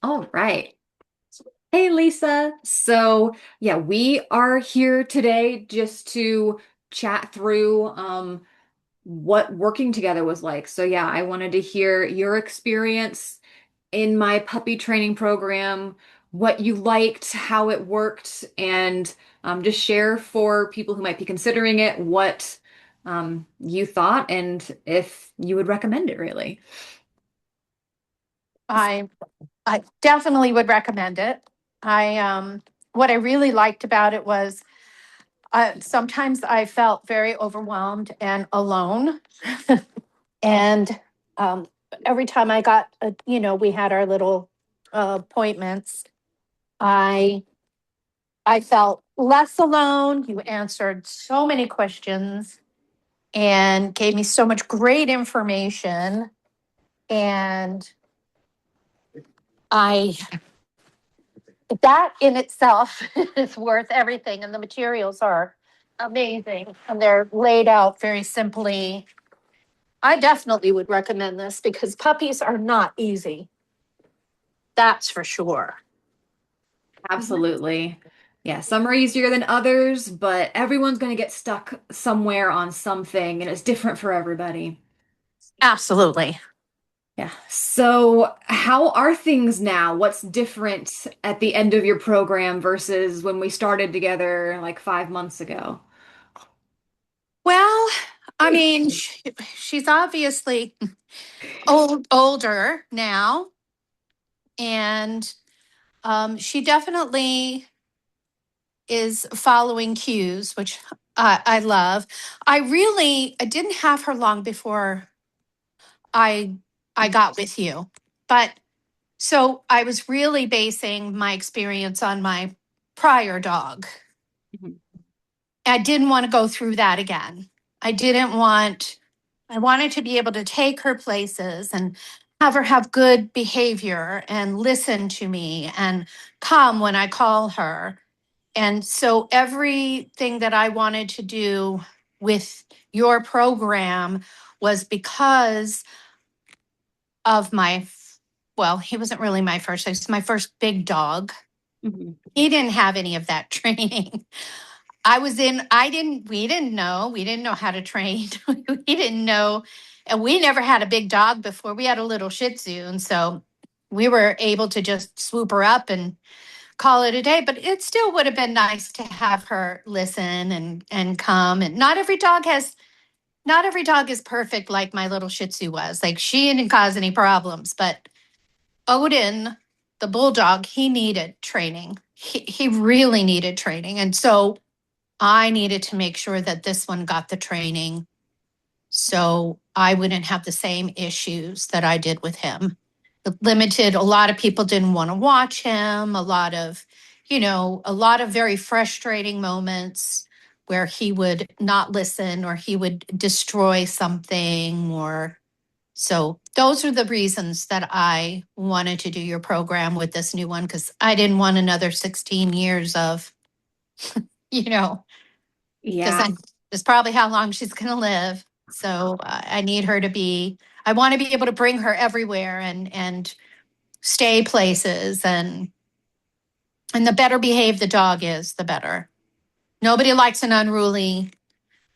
All right. Hey, Lisa. So, yeah, we are here today just to chat through what working together was like. So, yeah, I wanted to hear your experience in my puppy training program, what you liked, how it worked, and just share for people who might be considering it what you thought and if you would recommend it, really. I I definitely would recommend it. I what I really liked about it was sometimes I felt very overwhelmed and alone, and um, every time I got we had our little appointments. I I felt less alone. You answered so many questions and gave me so much great information, and I that in itself is worth everything. And the materials are amazing and they're laid out very simply. I definitely would recommend this because puppies are not easy. That's for sure. Absolutely. Yeah, some are easier than others, but everyone's going to get stuck somewhere on something, and it's different for everybody. Absolutely. Yeah. So, how are things now? What's different at the end of your program versus when we started together like 5 months ago? Well, I mean, she's obviously older now, and she definitely is following cues, which I love. I didn't have her long before I I got with you. But so I was really basing my experience on my prior dog. Mhm. I didn't want to go through that again. I didn't want I wanted to be able to take her places and have her have good behavior and listen to me and come when I call her. And so everything that I wanted to do with your program was because of well, he wasn't really my first, he was my first big dog. Mhm. He didn't have any of that training. We didn't know how to train. We didn't know, and we never had a big dog before. We had a little Shih Tzu. And so we were able to just swoop her up and call it a day. But it still would have been nice to have her listen and come. And not every dog is perfect like my little Shih Tzu was. Like she didn't cause any problems, but Odin, the bulldog, he needed training. He really needed training. And so I needed to make sure that this one got the training so I wouldn't have the same issues that I did with him. It limited, a lot of people didn't want to watch him, a lot of very frustrating moments where he would not listen or he would destroy something or so those are the reasons that I wanted to do your program with this new one because I didn't want another 16 years of, you know, because Yeah. that's probably how long she's going to live. So I need her to be, I want to be able to bring her everywhere and stay places and the better behaved the dog is, the better. Nobody likes an unruly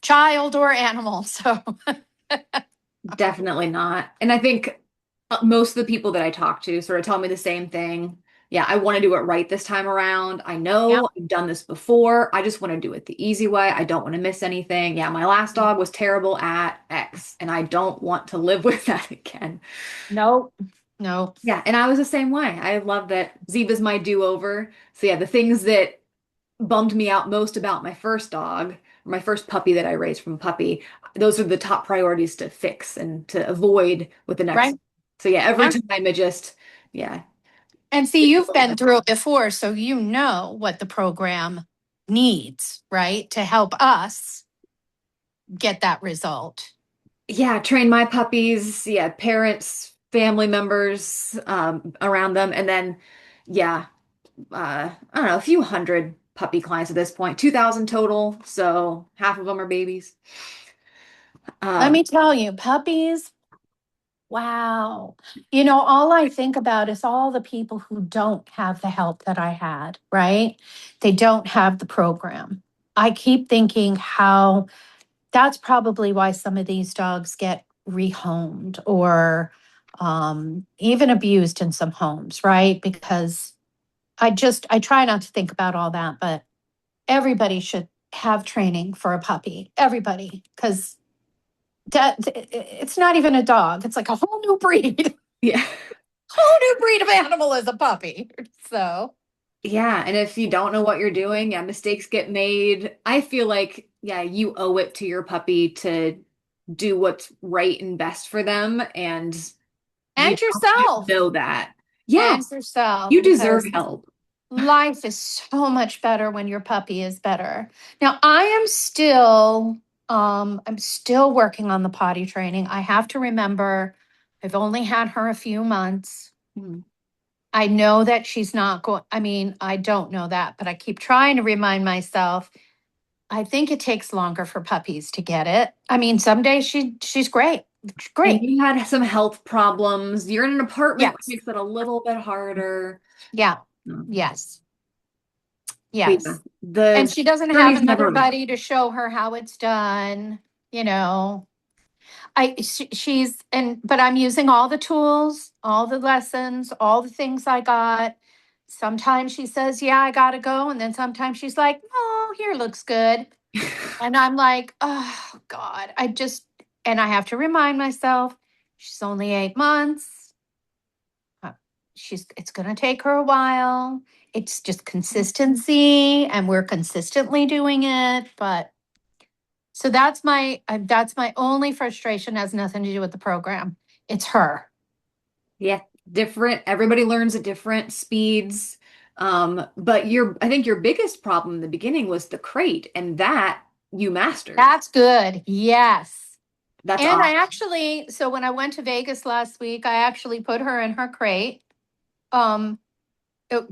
child or animal. So Definitely not. And I think most of the people that I talk to sort of tell me the same thing. Yeah, I want to do it right this time around. I yeah. know I've done this before. I just want to do it the easy way. I don't want to miss anything. Yeah, my last dog was terrible at X, and I don't want to live with that again. No, no. Yeah, and I was the same way. I love that Ziva's my do-over. So yeah, the things that bummed me out most about my first dog, my first puppy that I raised from a puppy, those are the top priorities to fix and to avoid with the next. Right. So yeah, every Yeah. time it just, yeah. And see, you've been through it before, so you know what the program needs, right? To help us get that result. Yeah, train my puppies, yeah, parents, family members around them, and then yeah, I don't know, a few hundred puppy clients at this point, 2,000 total, so half of them are babies. Let Um, me tell you, puppies, Wow. You know, all I think about is all the people who don't have the help that I had, right? They don't have the program. I keep thinking how that's probably why some of these dogs get rehomed or even abused in some homes, right? Because I try not to think about all that, but everybody should have training for a puppy. Everybody, because it's not even a dog. It's like a whole new breed. Yeah. Whole new breed of animal is a puppy. So Yeah, and if you don't know what you're doing, yeah, mistakes get made. I feel like, yeah, you owe it to your puppy to do what's right and best for them, and you and don't you yourself. know that. Yeah, And yourself, you deserve because help. life is so much better when your puppy is better. Now, I'm still working on the potty training. I have to remember I've only had her a few months. Hmm. I know that she's not going, I mean, I don't know that, but I keep trying to remind myself. I think it takes longer for puppies to get it. I mean, some days she's great. She's And great. you had some health problems. You're in an apartment, which Yes. makes it a little bit harder. Yeah. Um, Yes. but yeah, Yes. And the she doesn't have journey's never another enough. buddy to show her how it's done, you know. But I'm using all the tools, all the lessons, all the things I got. Sometimes she says, "Yeah, I got to go." And then sometimes she's like, "Oh, here looks good." And I'm like, "Oh God, and I have to remind myself, she's only 8 months. Uh, it's going to take her a while. It's just consistency, and we're consistently doing it. But so that's my only frustration. Has nothing to do with the program. It's her. Yeah, different. Everybody learns at different speeds. But I think your biggest problem in the beginning was the crate, and that you mastered. That's good. Yes. That's And awesome. so when I went to Vegas last week, I actually put her in her crate. Um,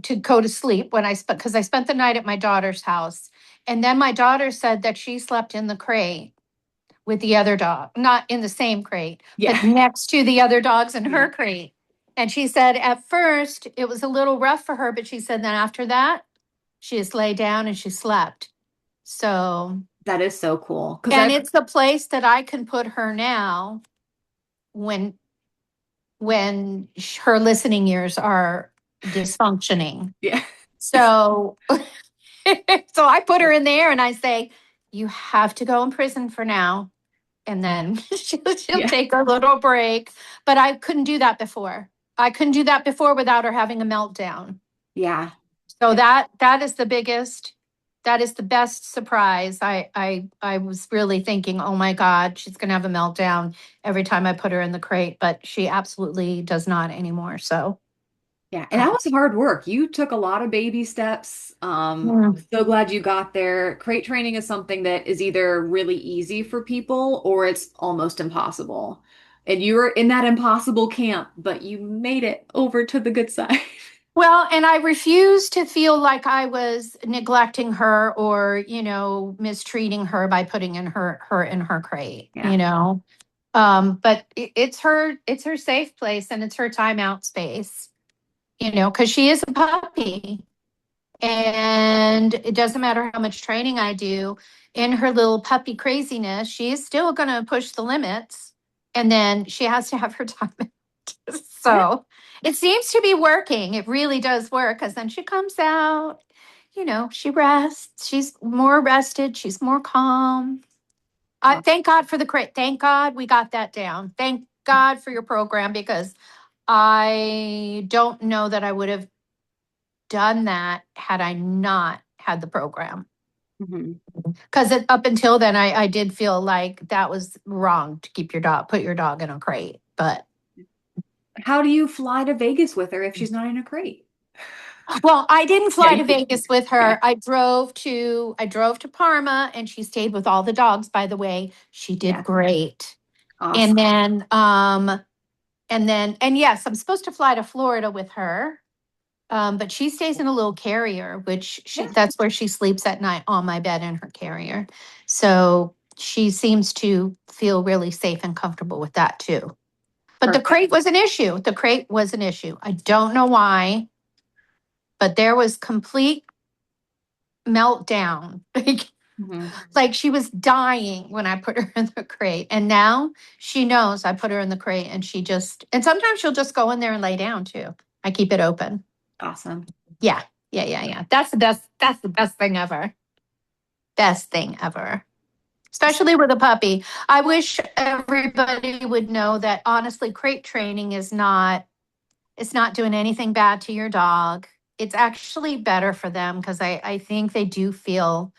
to go to sleep because I spent the night at my daughter's house. And then my daughter said that she slept in the crate with the other dog, not in the same crate, Yeah. but next to the other dogs in Yeah. her crate. And she said at first it was a little rough for her, but she said then after that, she just lay down and she slept. So, That is so cool. Because and I've, it's the place that I can put her now when her listening ears are dysfunctioning. yeah. So so I put her in there and I say, you have to go in prison for now. And then she'll Yeah. take a little break. But I couldn't do that before. I couldn't do that before without her having a meltdown. Yeah. So that is the biggest, that is the best surprise. I was really thinking, oh my God, she's gonna have a meltdown every time I put her in the crate, but she absolutely does not anymore. So Yeah, and uh, that was hard work. You took a lot of baby steps. mm. So glad you got there. Crate training is something that is either really easy for people or it's almost impossible. And you were in that impossible camp, but you made it over to the good side. Well, and I refuse to feel like I was neglecting her or, mistreating her by putting her in her crate, Yeah. But it's her safe place and it's her timeout space, because she is a puppy. And it doesn't matter how much training I do in her little puppy craziness, she is still going to push the limits. And then she has to have her time. Yeah. So it seems to be working. It really does work because then she comes out, she rests. She's more rested. She's more calm. Uh, Thank God for the crit. Thank God we got that down. Thank God for your program because I don't know that I would have done that had I not had the program. mhm. Because up until then, I did feel like that was wrong to put your dog in a crate. But How do you fly to Vegas with her if she's not in a crate? well, I didn't Yeah, fly to Vegas with yeah. her. I drove to Parma and she stayed with all the dogs, by the way. She did Yeah. great. Awesome. And then yes, I'm supposed to fly to Florida with her. But she stays in a little carrier, which Yeah. that's where she sleeps at night on my bed in her carrier. So she seems to feel really safe and comfortable with that too. But the Perfect. crate was an issue. The crate was an issue. I don't know why, but there was complete meltdown. Hmm. Like she was dying when I put her in the crate. And now she knows I put her in the crate and and sometimes she'll just go in there and lay down too. I keep it open. Awesome. Yeah. Yeah. Yeah. Yeah. That's the best. That's the best thing ever. Best thing ever. Especially with a puppy. I wish everybody would know that honestly, crate training it's not doing anything bad to your dog. It's actually better for them because I think they do feel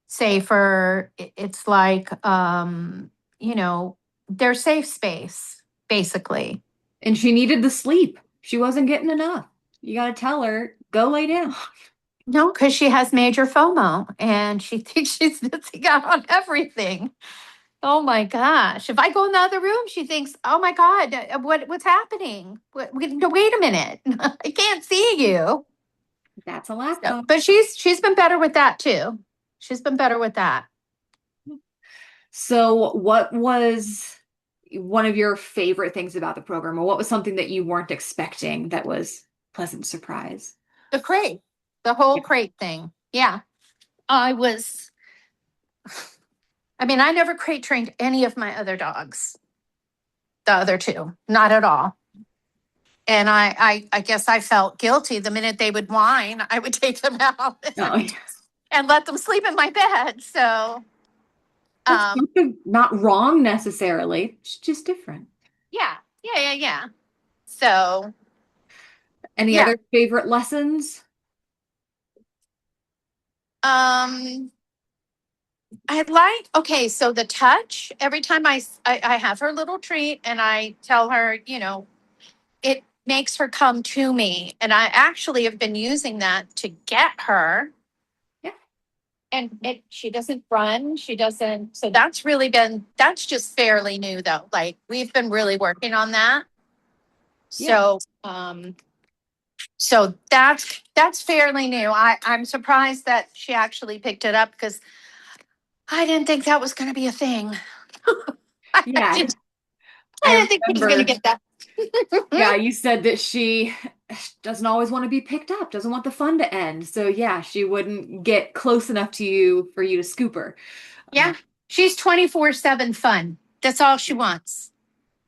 safer. It's like, you know, their safe space, basically. And she needed the sleep. She wasn't getting enough. You got to tell her, go lay down. No, because she has major FOMO and she thinks she's missing out on everything. Oh my gosh. If I go in the other room, she thinks, oh my God, what's happening? No, wait a minute. I can't see you. That's a So, laptop. but she's been better with that too. She's been better with that. So, what was one of your favorite things about the program, or what was something that you weren't expecting that was pleasant surprise? The crate, the whole Yeah. crate thing. Yeah. I was, I mean, I never crate trained any of my other dogs, the other two, not at all. And I guess I felt guilty the minute they would whine, I would take them out Oh, yeah. and let them sleep in my bed. So, That's um, not wrong necessarily. It's just different. yeah, yeah, yeah, yeah. So, Any yeah. other favorite lessons? Um, I like, okay, so the touch, every time I have her little treat and I tell her, it makes her come to me. And I actually have been using that to get her. Yeah. And she doesn't run. She doesn't. So that's just fairly new though. Like we've been really working on that. Yeah. So that's fairly new. I'm surprised that she actually picked it up because I didn't think that was going to be a thing. I Yeah. didn't, I I didn't think she was going to remember, get that. yeah, you said that she doesn't always want to be picked up, doesn't want the fun to end. So, yeah, she wouldn't get close enough to you for you to scoop her. Yeah. She's 24/7 fun. That's all she wants.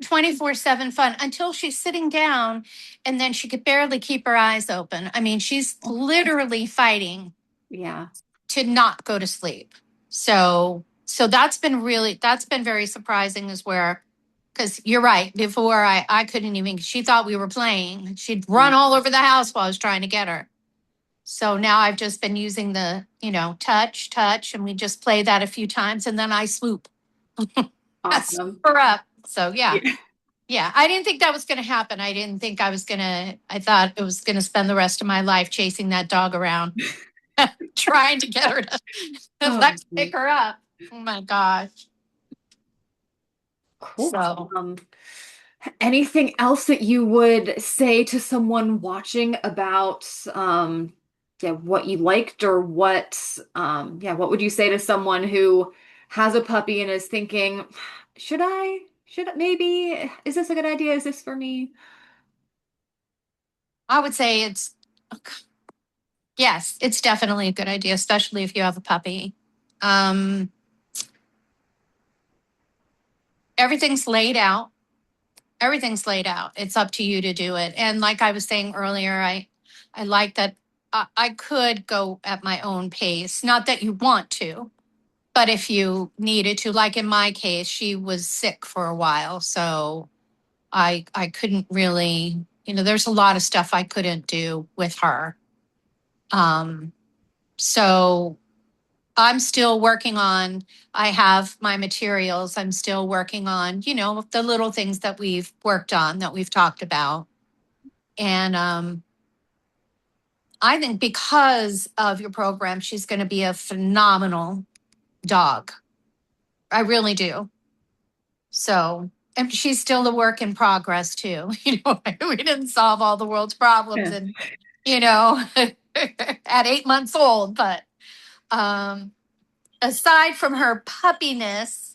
24/7 fun until she's sitting down and then she could barely keep her eyes open. I mean, she's literally fighting Yeah. to not go to sleep. So that's been very surprising as where because you're right. Before I couldn't even she thought we were playing. She'd run all over the house while I was trying to get her. So now I've just been using the, touch, and we just play that a few times and then I swoop. I swoop Awesome. her up. So yeah. Yeah. Yeah, I didn't think that was going to happen. I didn't think I thought it was going to spend the rest of my life chasing that dog around, trying to get her to Oh, let pick her up. Oh my gosh. cool. So Anything else that you would say to someone watching about yeah, what you liked or what would you say to someone who has a puppy and is thinking, should I maybe is this a good idea? Is this for me? I would say yes, it's definitely a good idea, especially if you have a puppy. Um, everything's laid out. Everything's laid out. It's up to you to do it. And like I was saying earlier, I like that I could go at my own pace. Not that you want to, but if you needed to, like in my case, she was sick for a while, so I couldn't really, there's a lot of stuff I couldn't do with her. Um, so I'm still working on. I have my materials. I'm still working on, the little things that we've worked on that we've talked about, and I think because of your program, she's going to be a phenomenal dog. I really do. So, and she's still a work in progress too. We didn't solve all the world's problems Yeah. and, at 8 months old, but um, aside from her puppiness,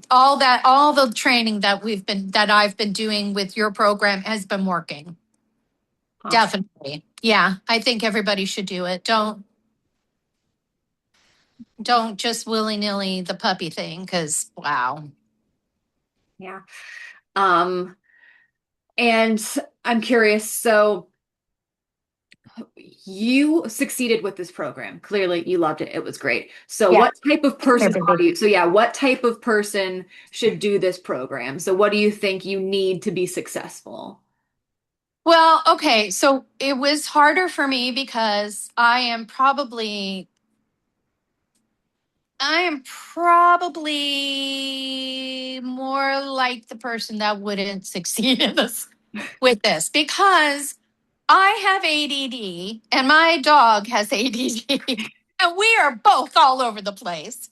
all the training that I've been doing with your program has been working. Awesome. Definitely. Yeah. I think everybody should do it. Don't just willy-nilly the puppy thing, because wow. Yeah. Um, and I'm curious, so you succeeded with this program. Clearly, you loved it. It was great. So, Yeah. what type of person are Everybody. you? So, yeah, what type of person should do this program? So, what do you think you need to be successful? Well, okay. So it was harder for me because I am probably more like the person that wouldn't succeed in this with this, because I have ADD and my dog has ADD and we are both all over the place.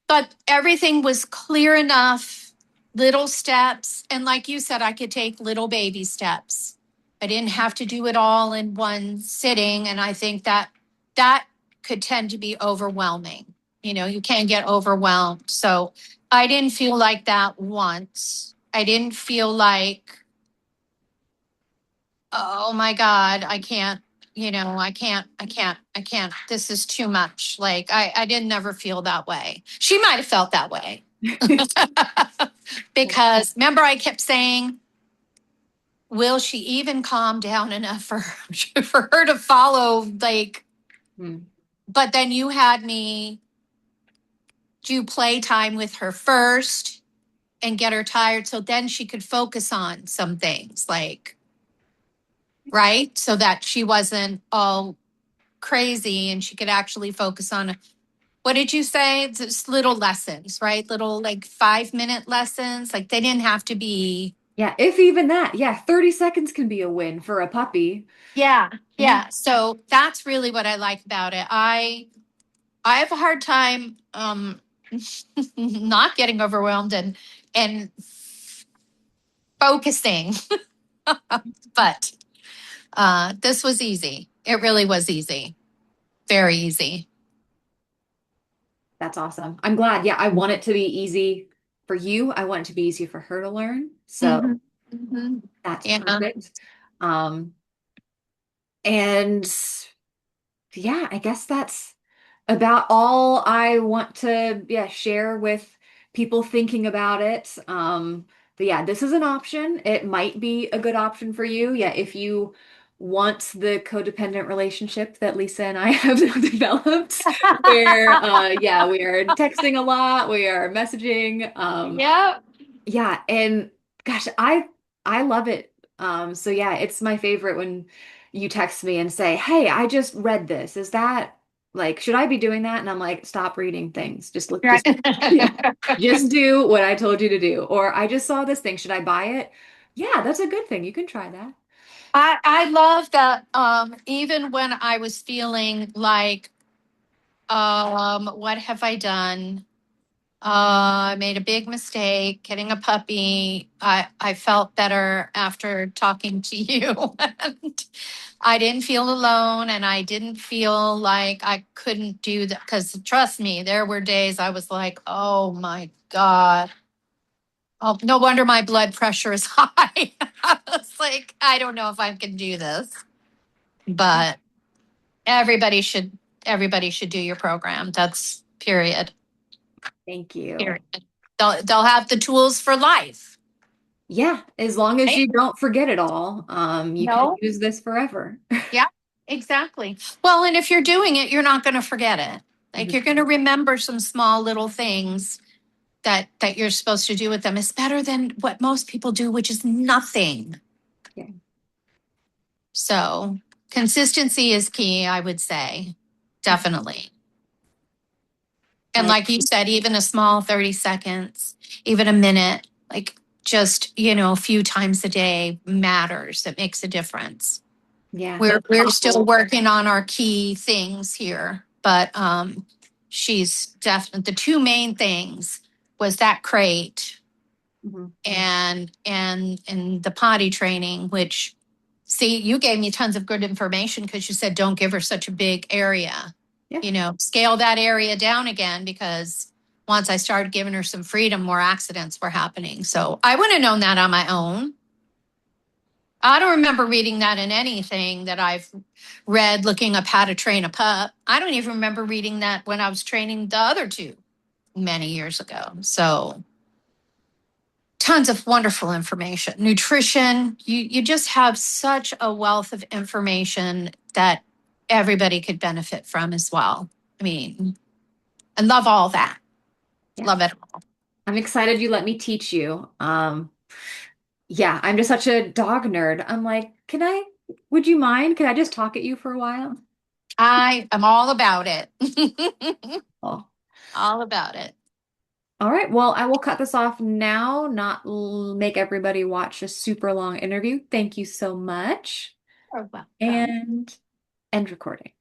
But everything was clear enough, little steps. And like you said, I could take little baby steps. I didn't have to do it all in one sitting. And I think that could tend to be overwhelming. You can get overwhelmed. So I didn't feel like that once. I didn't feel like, oh my God, I can't. This is too much. Like I didn't never feel that way. She might have felt that way. Because remember, I kept saying, will she even calm down enough for her to follow? Like, Hmm. but then you had me do playtime with her first and get her tired so then she could focus on some things, like, right? So that she wasn't all crazy and she could actually focus on, what did you say? It's just little lessons, right? Little like 5-minute lessons. Like they didn't have to be. Yeah, if even that. Yeah, 30 seconds can be a win for a puppy. Yeah. Yeah. Yeah. So that's really what I like about it. I have a hard time not getting overwhelmed and focusing. But this was easy. It really was easy. Very easy. That's awesome. I'm glad. Yeah, I want it to be easy for you. I want it to be easy for her to learn. So Hmm. Hmm. that's Yeah. perfect. Um, and yeah, I guess that's about all I want to, yeah, share with people thinking about it. But yeah, this is an option. It might be a good option for you. Yeah, if you want the codependent relationship that Lisa and I have now developed, where yeah, we are texting a lot, we are messaging. Yeah. Yeah, and gosh, I love it. So yeah, it's my favorite when you text me and say, "Hey, I just read this. Is that like should I be doing that?" And I'm like, "Stop reading things. Just look Right. just yeah. Just do what I told you to do." Or I just saw this thing. Should I buy it? Yeah, that's a good thing. You can try that. I love that, even when I was feeling like, what have I done? I made a big mistake getting a puppy. I felt better after talking to you. And I didn't feel alone and I didn't feel like I couldn't do that. Because trust me, there were days I was like, oh my God. Oh, no wonder my blood pressure is high. I was like, I don't know if I can do this. But everybody should everybody should do your program. That's period. Thank you. Period. They'll have the tools for life. Yeah, as long as Right? you don't forget it all, you can No. use this forever. Yeah, exactly. Well, and if you're doing it, you're not going to forget it. Like you're going to remember some small little things that you're supposed to do with them. It's better than what most people do, which is nothing. Yeah. So consistency is key, I would say. Definitely. And I like you said, even a small 30 seconds, even a minute, like just, a few times a day matters. It makes a difference. yeah, We're still working on our key things here, but she's definitely the two main things was that crate mhm. and the potty training, which, see, you gave me tons of good information because you said don't give her such a big area. Yeah. Scale that area down again because once I started giving her some freedom, more accidents were happening. So I wouldn't have known that on my own. I don't remember reading that in anything that I've read looking up how to train a pup. I don't even remember reading that when I was training the other two many years ago. So tons of wonderful information. Nutrition, you just have such a wealth of information that everybody could benefit from as well. I mean, I love all that. Yeah. Love it. I'm excited you let me teach you. Yeah, I'm just such a dog nerd. I'm like, would you mind? Can I just talk at you for a while? I am all about it. Oh. All about it. All right. Well, I will cut this off now, not make everybody watch a super long interview. Thank you so much. You're welcome. And end recording.